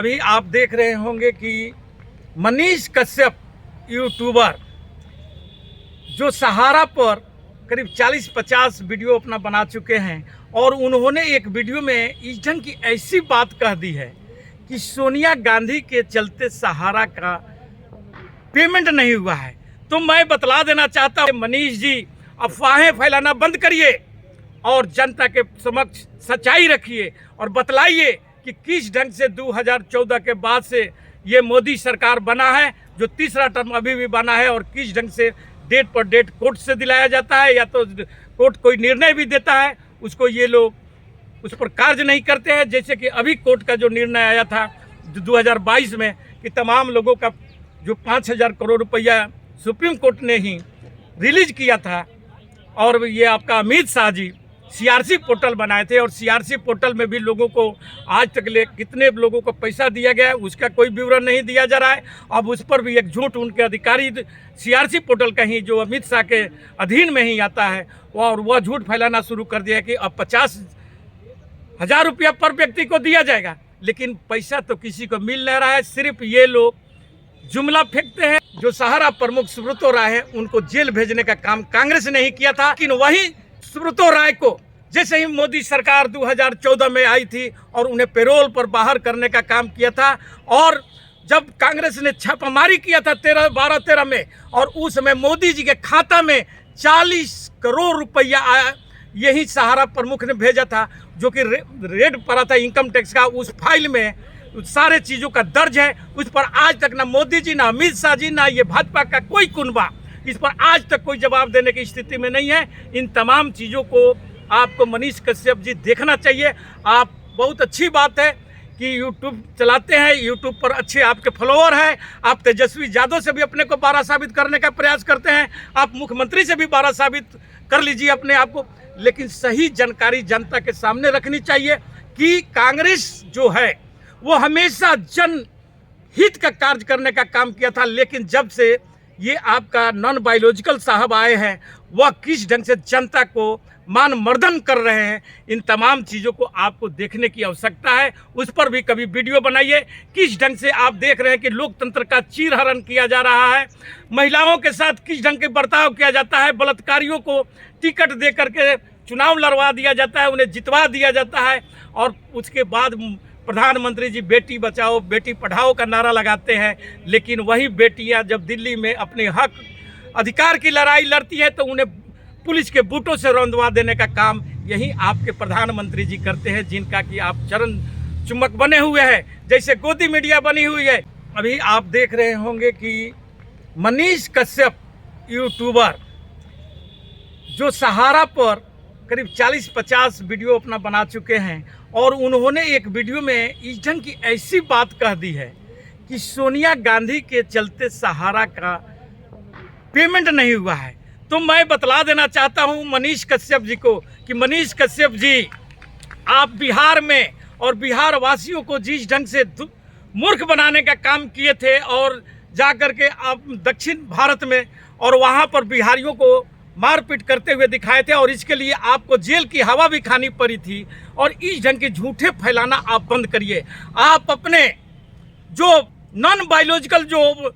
अभी आप देख रहे होंगे कि मनीष कश्यप यूट्यूबर जो सहारा पर करीब 40-50 वीडियो अपना बना चुके हैं और उन्होंने एक वीडियो में इस ढंग की ऐसी बात कह दी है कि सोनिया गांधी के चलते सहारा का पेमेंट नहीं हुआ है। तो मैं बतला देना चाहता हूँ मनीष जी, अफवाहें फैलाना बंद करिए और जनता के समक्ष सच्चाई रखिए और बतलाइए कि किस ढंग से 2014 के बाद से ये मोदी सरकार बना है, जो तीसरा टर्म अभी भी बना है, और किस ढंग से डेट पर डेट कोर्ट से दिलाया जाता है, या तो कोर्ट कोई निर्णय भी देता है उसको ये लोग उस पर कार्य नहीं करते हैं। जैसे कि अभी कोर्ट का जो निर्णय आया था 2022 में कि तमाम लोगों का जो 5,000 करोड़ रुपया सुप्रीम कोर्ट ने ही रिलीज किया था, और ये आपका अमित शाह जी सीआरसी पोर्टल बनाए थे, और सीआरसी पोर्टल में भी लोगों को आज तक ले कितने लोगों को पैसा दिया गया है उसका कोई विवरण नहीं दिया जा रहा है। अब उस पर भी एक झूठ उनके अधिकारी सीआरसी पोर्टल का ही जो अमित शाह के अधीन में ही आता है और वह झूठ फैलाना शुरू कर दिया कि अब 50,000 रुपया पर व्यक्ति को दिया जाएगा, लेकिन पैसा तो किसी को मिल नहीं रहा है। सिर्फ ये लोग जुमला फेंकते हैं। जो सहारा प्रमुख सुब्रतो राय है उनको जेल भेजने का काम कांग्रेस ने ही किया था, लेकिन वही सुब्रतो राय को जैसे ही मोदी सरकार 2014 में आई थी और उन्हें पेरोल पर बाहर करने का काम किया था, और जब कांग्रेस ने छापामारी किया था 12-13 में, और उस समय मोदी जी के खाता में 40 करोड़ रुपया आया, यही सहारा प्रमुख ने भेजा था, जो कि रेड पड़ा था इनकम टैक्स का। उस फाइल में सारे चीज़ों का दर्ज है। उस पर आज तक ना मोदी जी, ना अमित शाह जी, ना ये भाजपा का कोई कुनबा इस पर आज तक कोई जवाब देने की स्थिति में नहीं है। इन तमाम चीज़ों को आपको मनीष कश्यप जी देखना चाहिए। आप बहुत अच्छी बात है कि यूट्यूब चलाते हैं, यूट्यूब पर अच्छे आपके फॉलोअर हैं, आप तेजस्वी यादव से भी अपने को बारा साबित करने का प्रयास करते हैं, आप मुख्यमंत्री से भी बारा साबित कर लीजिए अपने आप को, लेकिन सही जानकारी जनता के सामने रखनी चाहिए कि कांग्रेस जो है वो हमेशा जनहित का कार्य करने का काम किया था, लेकिन जब से ये आपका नॉन बायोलॉजिकल साहब आए हैं वह किस ढंग से जनता को मान मर्दन कर रहे हैं, इन तमाम चीज़ों को आपको देखने की आवश्यकता है। उस पर भी कभी वीडियो बनाइए। किस ढंग से आप देख रहे हैं कि लोकतंत्र का चीरहरण किया जा रहा है, महिलाओं के साथ किस ढंग के बर्ताव किया जाता है, बलात्कारियों को टिकट दे करके चुनाव लड़वा दिया जाता है, उन्हें जितवा दिया जाता है, और उसके बाद प्रधानमंत्री जी बेटी बचाओ बेटी पढ़ाओ का नारा लगाते हैं, लेकिन वही बेटियां जब दिल्ली में अपने हक अधिकार की लड़ाई लड़ती है तो उन्हें पुलिस के बूटों से रौंदवा देने का काम यही आपके प्रधानमंत्री जी करते हैं, जिनका कि आप चरण चुम्बक बने हुए हैं, जैसे गोदी मीडिया बनी हुई है। अभी आप देख रहे होंगे कि मनीष कश्यप यूट्यूबर जो सहारा पर करीब 40-50 वीडियो अपना बना चुके हैं, और उन्होंने एक वीडियो में इस ढंग की ऐसी बात कह दी है कि सोनिया गांधी के चलते सहारा का पेमेंट नहीं हुआ है। तो मैं बतला देना चाहता हूं मनीष कश्यप जी को कि मनीष कश्यप जी, आप बिहार में और बिहार वासियों को जिस ढंग से मूर्ख बनाने का काम किए थे, और जा कर के आप दक्षिण भारत में और वहां पर बिहारियों को मारपीट करते हुए दिखाए थे, और इसके लिए आपको जेल की हवा भी खानी पड़ी थी, और इस ढंग के झूठे फैलाना आप बंद करिए। आप अपने जो नॉन बायोलॉजिकल जो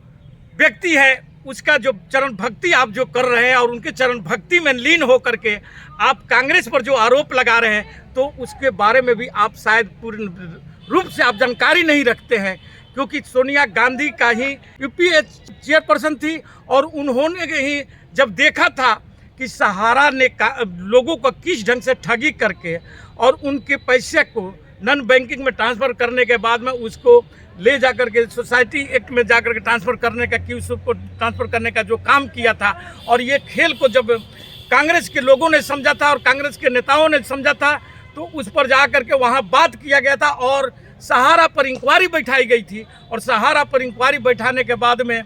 व्यक्ति है उसका जो चरण भक्ति आप जो कर रहे हैं, और उनके चरण भक्ति में लीन हो करके आप कांग्रेस पर जो आरोप लगा रहे हैं, तो उसके बारे में भी आप शायद पूर्ण रूप से आप जानकारी नहीं रखते हैं, क्योंकि सोनिया गांधी का ही यूपीए चेयरपर्सन थी, और उन्होंने ही जब देखा था कि सहारा ने लोगों को किस ढंग से ठगी करके और उनके पैसे को नॉन बैंकिंग में ट्रांसफ़र करने के बाद में उसको ले जाकर के सोसाइटी एक्ट में जाकर के ट्रांसफ़र करने का, क्यूसूप को ट्रांसफ़र करने का जो काम किया था, और ये खेल को जब कांग्रेस के लोगों ने समझा था और कांग्रेस के नेताओं ने समझा था, तो उस पर जा कर के वहाँ बात किया गया था, और सहारा पर इंक्वायरी बैठाई गई थी, और सहारा पर इंक्वायरी बैठाने के बाद में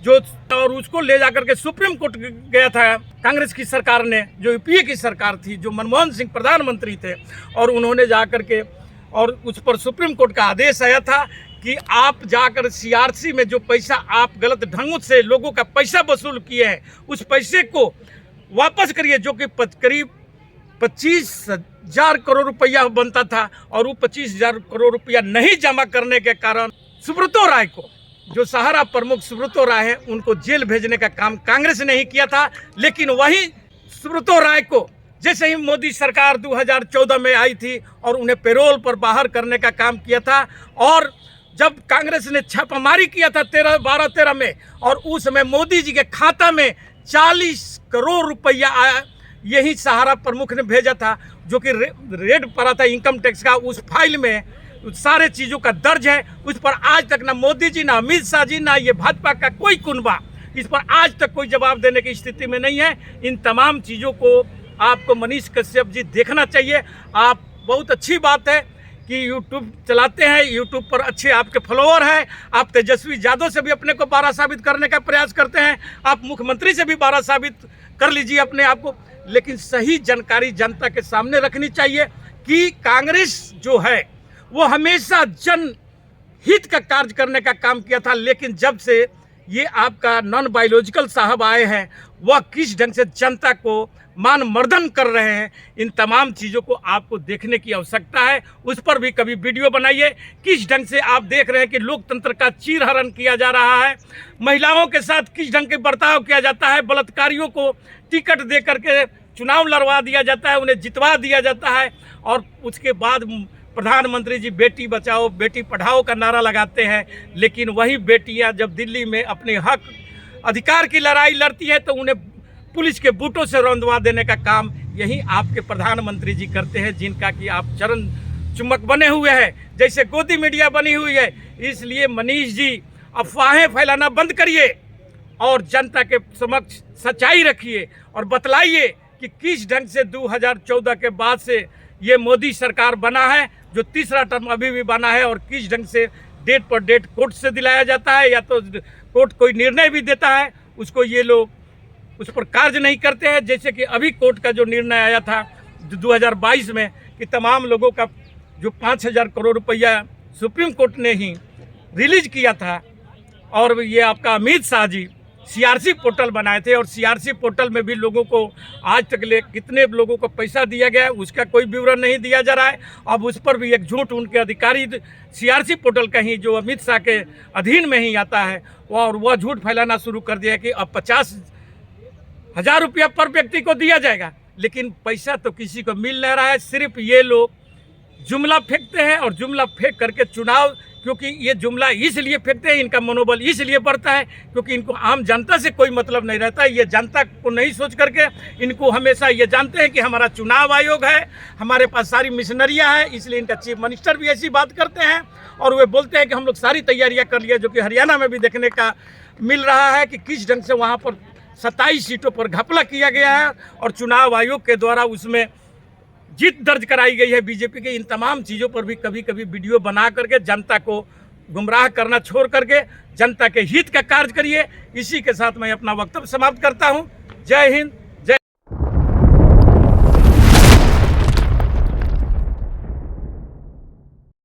जो और उसको ले जाकर के सुप्रीम कोर्ट गया था कांग्रेस की सरकार ने, जो यूपीए की सरकार थी, जो मनमोहन सिंह प्रधानमंत्री थे, और उन्होंने जाकर के और उस पर सुप्रीम कोर्ट का आदेश आया था कि आप जाकर सीआरसी में जो पैसा आप गलत ढंगों से लोगों का पैसा वसूल किए हैं उस पैसे को वापस करिए, जो कि करीब 25,000 करोड़ रुपया बनता था और वो 25,000 करोड़ रुपया नहीं जमा करने के कारण सुब्रतो राय को, जो सहारा प्रमुख सुब्रतो राय है, उनको जेल भेजने का काम कांग्रेस ने ही किया था। लेकिन वही सुब्रतो राय को जैसे ही मोदी सरकार 2014 में आई थी और उन्हें पैरोल पर बाहर करने का काम किया था, और जब कांग्रेस ने छापामारी किया था 12-13 में, और उस समय मोदी जी के खाता में 40 करोड़ रुपया आया, यही सहारा प्रमुख ने भेजा था, जो कि रेड पड़ा था इनकम टैक्स का। उस फाइल में सारे चीज़ों का दर्ज है। उस पर आज तक ना मोदी जी, ना अमित शाह जी, ना ये भाजपा का कोई कुनबा इस पर आज तक कोई जवाब देने की स्थिति में नहीं है। इन तमाम चीज़ों को आपको मनीष कश्यप जी देखना चाहिए। आप बहुत अच्छी बात है कि यूट्यूब चलाते हैं, यूट्यूब पर अच्छे आपके फॉलोअर हैं, आप तेजस्वी यादव से भी अपने को बारा साबित करने का प्रयास करते हैं, आप मुख्यमंत्री से भी बारा साबित कर लीजिए अपने आप को, लेकिन सही जानकारी जनता के सामने रखनी चाहिए कि कांग्रेस जो है वो हमेशा जन हित का कार्य करने का काम किया था। लेकिन जब से ये आपका नॉन बायोलॉजिकल साहब आए हैं, वह किस ढंग से जनता को मान मर्दन कर रहे हैं, इन तमाम चीज़ों को आपको देखने की आवश्यकता है। उस पर भी कभी वीडियो बनाइए। किस ढंग से आप देख रहे हैं कि लोकतंत्र का चीरहरण किया जा रहा है, महिलाओं के साथ किस ढंग के बर्ताव किया जाता है, बलात्कारियों को टिकट दे करके चुनाव लड़वा दिया जाता है, उन्हें जितवा दिया जाता है, और उसके बाद प्रधानमंत्री जी बेटी बचाओ बेटी पढ़ाओ का नारा लगाते हैं। लेकिन वही बेटियां जब दिल्ली में अपने हक अधिकार की लड़ाई लड़ती है तो उन्हें पुलिस के बूटों से रौंदवा देने का काम यही आपके प्रधानमंत्री जी करते हैं, जिनका कि आप चरण चुम्बक बने हुए हैं, जैसे गोदी मीडिया बनी हुई है। इसलिए मनीष जी अफवाहें फैलाना बंद करिए और जनता के समक्ष सच्चाई रखिए और बतलाइए कि किस ढंग से 2014 के बाद से ये मोदी सरकार बना है, जो तीसरा टर्म अभी भी बना है, और किस ढंग से डेट पर डेट कोर्ट से दिलाया जाता है, या तो कोर्ट कोई निर्णय भी देता है उसको ये लोग उस पर कार्य नहीं करते हैं। जैसे कि अभी कोर्ट का जो निर्णय आया था 2022 में कि तमाम लोगों का जो 5,000 करोड़ रुपया सुप्रीम कोर्ट ने ही रिलीज किया था, और ये आपका अमित शाह जी CRC पोर्टल बनाए थे, और CRC पोर्टल में भी लोगों को आज तक ले कितने लोगों को पैसा दिया गया है उसका कोई विवरण नहीं दिया जा रहा है। अब उस पर भी एक झूठ उनके अधिकारी CRC पोर्टल का ही जो अमित शाह के अधीन में ही आता है, और वह झूठ फैलाना शुरू कर दिया कि अब 50,000 रुपया पर व्यक्ति को दिया जाएगा, लेकिन पैसा तो किसी को मिल नहीं रहा है। सिर्फ ये लोग जुमला फेंकते हैं, और जुमला फेंक करके चुनाव, क्योंकि ये जुमला इसलिए फेंकते हैं, इनका मनोबल इसलिए बढ़ता है क्योंकि इनको आम जनता से कोई मतलब नहीं रहता है। ये जनता को नहीं सोच करके इनको हमेशा ये जानते हैं कि हमारा चुनाव आयोग है, हमारे पास सारी मिशनरियाँ हैं, इसलिए इनका चीफ मिनिस्टर भी ऐसी बात करते हैं, और वे बोलते हैं कि हम लोग सारी तैयारियाँ कर लिया, जो कि हरियाणा में भी देखने का मिल रहा है कि किस ढंग से वहाँ पर 27 सीटों पर घपला किया गया है, और चुनाव आयोग के द्वारा उसमें जीत दर्ज कराई गई है बीजेपी के। इन तमाम चीज़ों पर भी कभी कभी वीडियो बना करके जनता को गुमराह करना छोड़ करके जनता के हित का कार्य करिए। इसी के साथ मैं अपना वक्तव्य समाप्त करता हूं। जय हिंद,